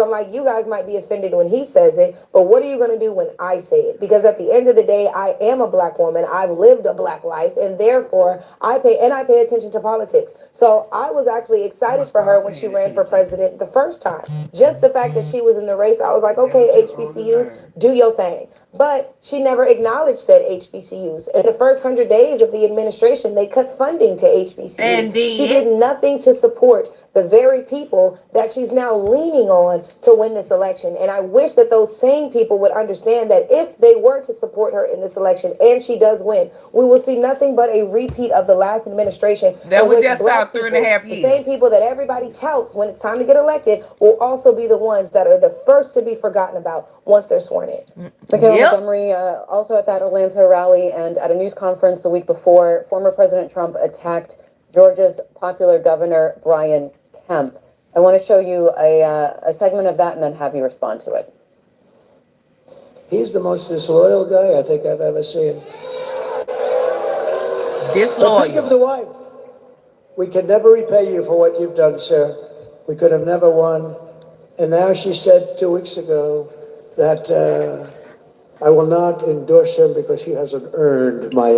I'm like, you guys might be offended when he says it, but what are you going to do when I say it? Because at the end of the day, I am a black woman. I've lived a black life, and therefore I pay attention to politics. So I was actually excited for her when she ran for president the first time. Just the fact that she was in the race, I was like, okay, HBCUs, do your thing. But she never acknowledged said HBCUs. In the first 100 days of the administration, they cut funding to HBCUs. She did nothing to support the very people that she's now leaning on to win this election. And I wish that those same people would understand that if they were to support her in this election and she does win, we will see nothing but a repeat of the last administration. That we just saw 3.5 years. The same people that everybody touts when it's time to get elected will also be the ones that are the first to be forgotten about once they're sworn in. Michaela Montgomery, also at that Atlanta rally and at a news conference the week before, former President Trump attacked Georgia's popular governor, Brian Kemp. I want to show you a segment of that and then have you respond to it. He's the most disloyal guy I think I've ever seen. Disloyal. But think of the wife. We can never repay you for what you've done, sir. We could have never won. And now she said 2 weeks ago that I will not endorse him because he hasn't earned my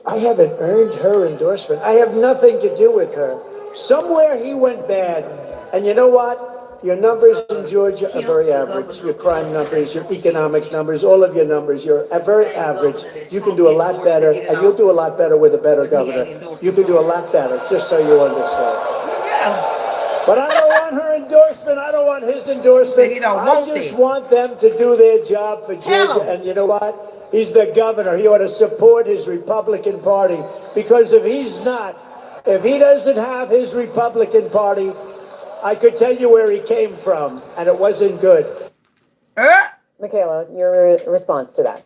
I haven't earned her endorsement. I have nothing to do with her. Somewhere he went bad. And you know what? Your numbers in Georgia are very average. Your crime numbers, your economic numbers, all of your numbers, you're very average. You can do a lot better, and you'll do a lot better with a better governor. You can do a lot better, just so you understand. But I don't want her endorsement. I don't want his endorsement. I just want them to do their job for Georgia. And you know what? He's the governor. He ought to support his Republican Party. Because if he doesn't have his Republican Party, I could tell you where he came from, and it wasn't good. Michaela, your response to that.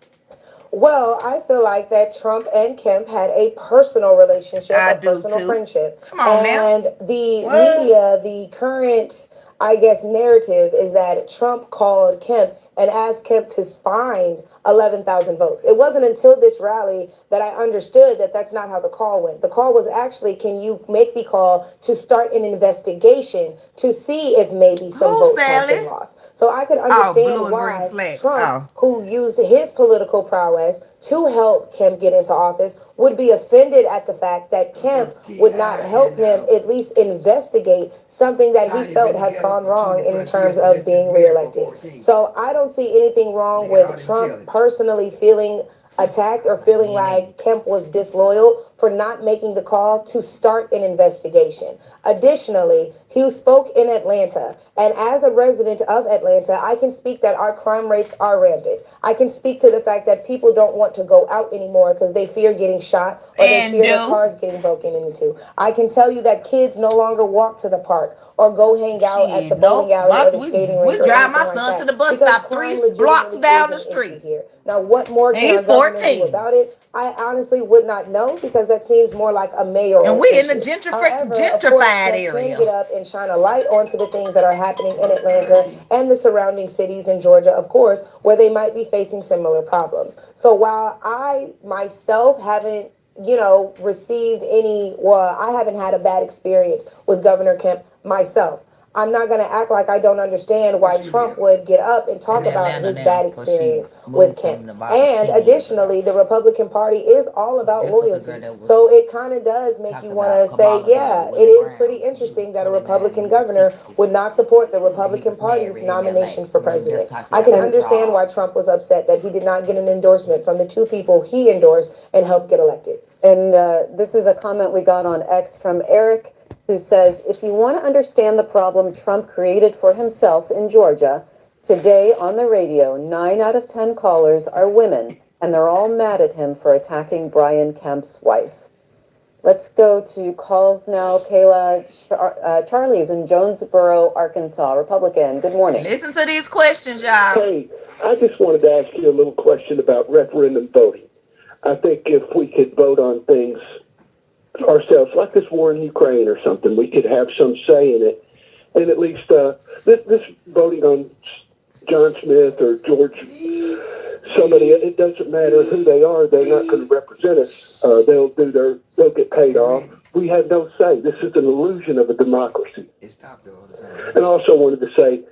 Well, I feel like that Trump and Kemp had a personal relationship, a personal friendship. Come on now. And the media, the current, I guess, narrative is that Trump called Kemp and asked Kemp to find 11,000 votes. It wasn't until this rally that I understood that that's not how the call went. The call was actually, can you make the call to start an investigation to see if maybe some votes have been lost. So I could understand why Trump, who used his political prowess to help Kemp get into office, would be offended at the fact that Kemp would not help him at least investigate something that he felt had gone wrong in terms of being reelected. So I don't see anything wrong with Trump personally feeling attacked or feeling like Kemp was disloyal for not making the call to start an investigation. Additionally, he spoke in Atlanta, and as a resident of Atlanta, I can speak that our crime rates are rampant. I can speak to the fact that people don't want to go out anymore because they fear getting shot or they fear their cars getting broken into. I can tell you that kids no longer walk to the park or go hang out at the bowling alley or the skating rink. We drive my son to the bus stop 3 blocks down the street. Now, what more can our government do about it? I honestly would not know because that seems more like a mayoral. And we're in the gentrified area. Get up and shine a light onto the things that are happening in Atlanta and the surrounding cities in Georgia, of course, where they might be facing similar problems. So while I myself haven't, received I haven't had a bad experience with Governor Kemp myself, I'm not going to act like I don't understand why Trump would get up and talk about his bad experience with Kemp. And additionally, the Republican Party is all about loyalty. So it kind of does make you want to say, yeah, it is pretty interesting that a Republican governor would not support the Republican Party's nomination for president. I can understand why Trump was upset that he did not get an endorsement from the two people he endorsed and helped get elected. And this is a comment we got on X from Eric, who says, if you want to understand the problem Trump created for himself in Georgia, today on the radio, 9 out of 10 callers are women, and they're all mad at him for attacking Brian Kemp's wife. Let's go to calls now. Kayla, Charlie's in Jonesboro, Arkansas, Republican. Good morning. Listen to these questions, y'all. Hey, I just wanted to ask you a little question about referendum voting. I think if we could vote on things ourselves, like this war in Ukraine or something, we could have some say in it. And at least this voting on John Smith or George somebody, it doesn't matter who they are, they're not going to represent us. They'll get paid off. We have no say. This is an illusion of a democracy. And I also wanted to say,